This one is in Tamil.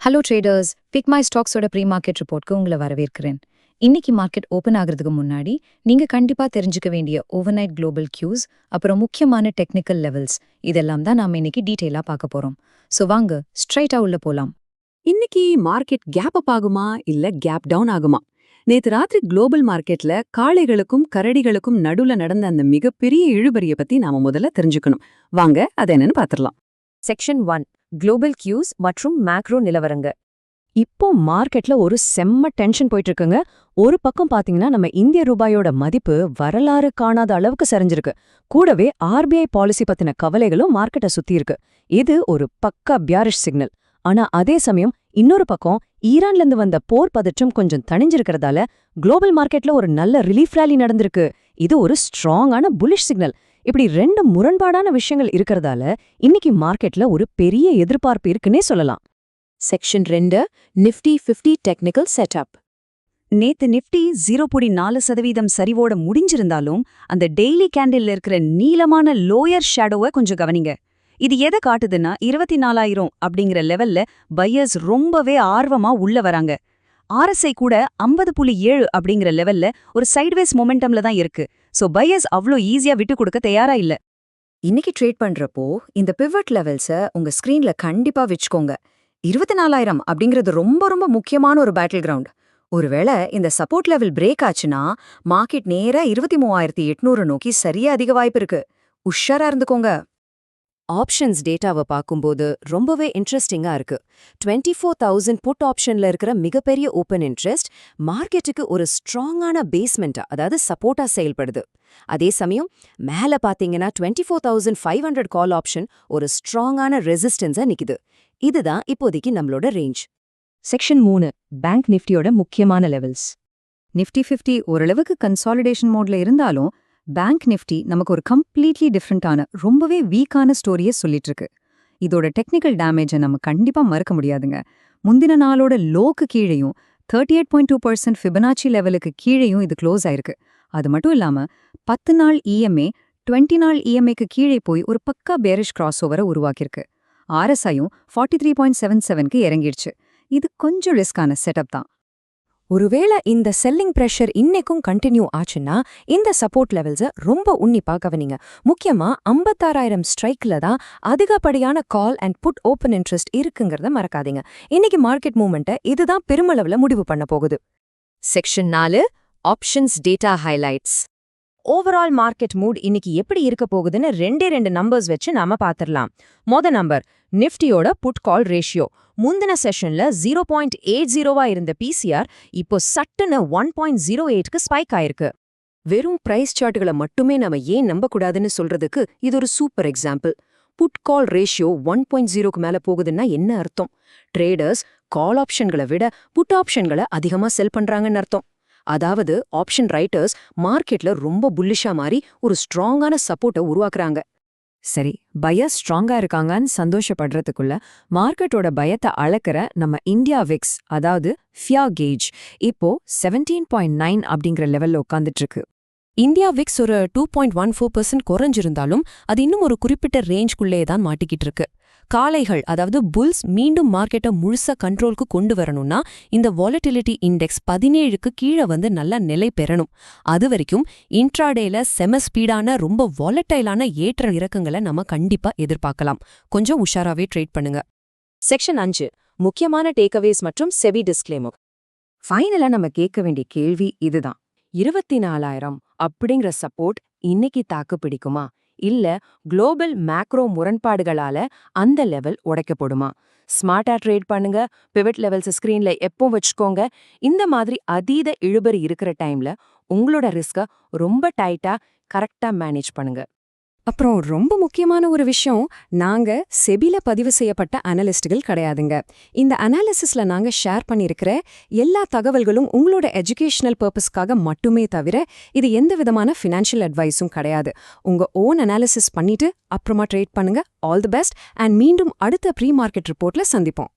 ஹலோ ட்ரேடர்ஸ், பிக் மை ஸ்டாக்ஸோட ப்ரீ மார்க்கெட் ரிப்போர்ட்க்கு உங்களை வரவேற்கிறேன். இன்னைக்கு மார்க்கெட் ஓப்பன் ஆகிறதுக்கு முன்னாடி நீங்க கண்டிப்பா தெரிஞ்சுக்க வேண்டிய ஓவர்நைட் குளோபல் கியூஸ், அப்புறம் முக்கியமான டெக்னிக்கல் லெவல்ஸ் இதெல்லாம் தான் நாம இன்னைக்கு டீட்டெயிலா பார்க்க போறோம். ஸோ வாங்க ஸ்ட்ரைட்டா உள்ள போலாம். இன்னைக்கு மார்க்கெட் கேப் அப் ஆகுமா இல்ல கேப் டவுன் ஆகுமா? நேத்து ராத்திரி குளோபல் மார்க்கெட்ல காளைகளுக்கும் கரடிகளுக்கும் நடுவுல நடந்த அந்த மிகப்பெரிய இழுபறிய பத்தி நாம முதல்ல தெரிஞ்சுக்கணும். வாங்க அது என்னன்னு பாத்திரலாம். செக்ஷன் 1 குளோபல் கியூஸ் மற்றும் மேக்ரோ நிலவரங்க. இப்போ மார்க்கெட்ல ஒரு செம்ம டென்ஷன் போயிட்டு இருக்குங்க. ஒரு பக்கம் பாத்தீங்கன்னா நம்ம இந்திய ரூபாயோட மதிப்பு வரலாறு காணாத அளவுக்கு சரிஞ்சிருக்கு. கூடவே ஆர்பிஐ பாலிசி பத்தின கவலைகளும் மார்க்கெட்டை சுத்தி இருக்கு. இது ஒரு பக்கா பியாரிஷ் சிக்னல். ஆனா அதே சமயம் இன்னொரு பக்கம் ஈரான்ல இருந்து வந்த போர் பதற்றம் கொஞ்சம் தணிஞ்சிருக்கிறதால குளோபல் மார்க்கெட்ல ஒரு நல்ல ரிலீஃப் ரேலி நடந்திருக்கு. இது ஒரு ஸ்ட்ராங்கான புல்லிஷ் சிக்னல். இப்படி ரெண்டு முரண்பாடான விஷயங்கள் இருக்கிறதால இன்னைக்கு மார்க்கெட்ல ஒரு பெரிய எதிர்பார்ப்பு இருக்குன்னே சொல்லலாம். Section 2 Nifty 50 technical setup. நேத்து நிஃப்டி 0.4% சரிவோட முடிஞ்சிருந்தாலும் அந்த டெய்லி கேண்டில்ல இருக்கிற நீளமான லோயர் ஷேடோவை கொஞ்சம் கவனிங்க. இது எதை காட்டுதுன்னா 24,000 அப்படிங்கிற லெவல்ல பையர்ஸ் ரொம்பவே ஆர்வமா உள்ள வராங்க. RSI கூட 50.7 அப்படிங்கிற லெவல்ல ஒரு சைட்வேஸ் மொமெண்டம்ல தான் இருக்கு. சோ பையர்ஸ் அவ்ளோ ஈஸியா விட்டு கொடுக்க தயாரா இல்ல. இன்னைக்கு ட்ரேட் பண்றப்போ இந்த பிவட் லெவல்ஸை உங்க ஸ்கிரீன்ல கண்டிப்பா வச்சுக்கோங்க. 24,000 அப்படிங்கிறது ரொம்ப ரொம்ப முக்கியமான ஒரு பேட்டில் கிரவுண்ட். ஒருவேளை இந்த சப்போர்ட் லெவல் பிரேக் ஆச்சுன்னா மார்க்கெட் நேரா 23,800 நோக்கி சரியா அதிக வாய்ப்பு இருக்கு. உஷாரா இருந்துக்கோங்க. ஆப்ஷன்ஸ் டேட்டாவை பார்க்கும்போது ரொம்பவே இன்ட்ரெஸ்டிங்கா இருக்கு. 24,000 புட் ஆப்ஷன்ல இருக்கிற மிகப்பெரிய ஓப்பன் இன்ட்ரெஸ்ட் மார்க்கெட்டுக்கு ஒரு ஸ்ட்ராங்கான பேஸ்மெண்டா, அதாவது சப்போர்ட்டா செயல்படுது. அதே சமயம் மேல பாத்தீங்கன்னா 24,500 கால் ஆப்ஷன் ஒரு ஸ்ட்ராங்கான ரெசிஸ்டன்ஸா நிக்குது. இதுதான் இப்போதைக்கு நம்மளோட ரேஞ்ச். செக்ஷன் 3 பேங்க் நிஃப்டியோட முக்கியமான லெவல்ஸ். நிஃப்டி 50 ஓரளவுக்கு கன்சாலிடேஷன் மோட்ல இருந்தாலும் பேங்க் நிஃப்டி நமக்கு ஒரு கம்ப்ளீட்லி டிஃப்ரெண்டான ரொம்பவே வீக்கான ஸ்டோரியை சொல்லிட்டு இருக்கு. இதோட டெக்னிக்கல் டேமேஜை நம்ம கண்டிப்பா மறக்க முடியாதுங்க. முந்தின நாளோட லோக்கு கீழேயும் 38.2% ஃபிபனாச்சி லெவலுக்கு கீழேயும் இது க்ளோஸ் ஆயிருக்கு. அது மட்டும் இல்லாம 10 நாள் EMA 20 நாள் EMAக்கு கீழே போய் ஒரு பக்கா பேரிஷ் கிராஸ் ஓவரை உருவாக்கியிருக்கு. RSIயும் 43.77க்கு இறங்கிடுச்சு. இது கொஞ்சம் ரிஸ்கான செட்டப் தான். ஒருவேளை இந்த செல்லிங் பிரஷர் இன்னைக்கும் கண்டினியூ ஆச்சுன்னா இந்த சப்போர்ட் லெவல்ஸை ரொம்ப உன்னிப்பா கவனிங்க. முக்கியமா 56,000 ஸ்ட்ரைக்ல தான் அதிகப்படியான call and put open interest இருக்குங்கிறத மறக்காதீங்க. இன்னைக்கு மார்க்கெட் மூவ்மெண்ட்டை இதுதான் பெருமளவுல முடிவு பண்ண போகுது. Section 4 options data highlights. Overall market mood இன்னைக்கு எப்படி இருக்க போகுதுன்னு ரெண்டு நம்பர்ஸ் வச்சு நாம பாத்திரலாம். நம்பர் நிஃப்டியோட புட் கால் ரேஷியோ. முந்தின செஷன்ல 0.80 இருந்த PCR இப்போ சட்டுன்னு 1.08க்கு ஸ்பைக் ஆயிருக்கு. வெறும் பிரைஸ் சார்ட்டுகளை மட்டுமே நாம ஏன் நம்பக்கூடாதுன்னு சொல்றதுக்கு இது ஒரு super example. Put call ratio 1.0க்கு மேல போகுதுன்னா என்ன அர்த்தம்? ட்ரேடர்ஸ் கால் ஆப்ஷன்களை விட புட் ஆப்ஷன்களை அதிகமா செல் பண்றாங்கன்னு அர்த்தம். அதாவது ஆப்ஷன் ரைட்டர்ஸ் மார்க்கெட்ல ரொம்ப புல்லிஷா மாறி ஒரு ஸ்ட்ராங்கான சப்போர்ட்டை உருவாக்குறாங்க. சரி, பையர்ஸ் ஸ்ட்ராங்கா இருக்காங்கன்னு சந்தோஷப்படுறதுக்குள்ள மார்க்கெட்டோட பயத்தை அளக்கிற நம்ம இந்தியா விக்ஸ், அதாவது ஃபியர் கேஜ், இப்போ 17.9 அப்படிங்கிற லெவல்ல உட்காந்துட்டு இருக்கு. இந்தியா விக்ஸ் ஒரு 2.14% குறைஞ்சிருந்தாலும் அது இன்னும் ஒரு குறிப்பிட்ட ரேஞ்ச்குள்ளே தான் மாட்டிக்கிட்டு இருக்கு. காளைகள், அதாவது புல்ஸ் மீண்டும் மார்க்கெட்டை முழுசா கண்ட்ரோலுக்கு கொண்டு வரணும்னா இந்த வாலட்டிலிட்டி இண்டெக்ஸ் 17க்கு கீழே வந்து நல்லா நிலை பெறணும். அது வரைக்கும் இன்ட்ராடேல செம ஸ்பீடான ரொம்ப வாலட்டைலான ஏற்ற இறக்கங்களை நம்ம கண்டிப்பா எதிர்பார்க்கலாம். கொஞ்சம் உஷாராவே ட்ரேட் பண்ணுங்க. செக்ஷன் 5 முக்கியமான டேக்அவேஸ் மற்றும் செபி டிஸ்க்ளைமர். ஃபைனலா நம்ம கேட்க வேண்டிய கேள்வி இதுதான். 24,000 அப்படிங்கிற சப்போர்ட் இன்னைக்கு தாக்கு பிடிக்குமா, இல்ல குளோபல் மேக்ரோ முரண்பாடுகளால அந்த லெவல் உடைக்கப்படுமா? ஸ்மார்ட்டா ட்ரேட் பண்ணுங்க. பிவட் லெவல்ஸ் ஸ்கிரீன்ல எப்போ வச்சுக்கோங்க. இந்த மாதிரி அதீத இழுபறி இருக்கிற டைம்ல உங்களோட ரிஸ்க ரொம்ப டைட்டா கரெக்டா மேனேஜ் பண்ணுங்க. அப்புறம் ரொம்ப முக்கியமான ஒரு விஷயம், நாங்க செபில பதிவு செய்யப்பட்ட அனலிஸ்டுகள் கிடையாதுங்க. இந்த அனாலிசிஸ்ல நாங்க ஷேர் பண்ணியிருக்கிற எல்லா தகவல்களும் உங்களோட எஜுகேஷனல் பர்பஸ்க்காக மட்டுமே தவிர இது எந்த விதமான ஃபினான்ஷியல் அட்வைஸும் கிடையாது. உங்க ஓன் அனாலிசிஸ் பண்ணிட்டு அப்புறமா ட்ரேட் பண்ணுங்க. ஆல் தி பெஸ்ட் அண்ட் மீண்டும் அடுத்த ப்ரீ மார்க்கெட் ரிப்போர்ட்ல சந்திப்போம்.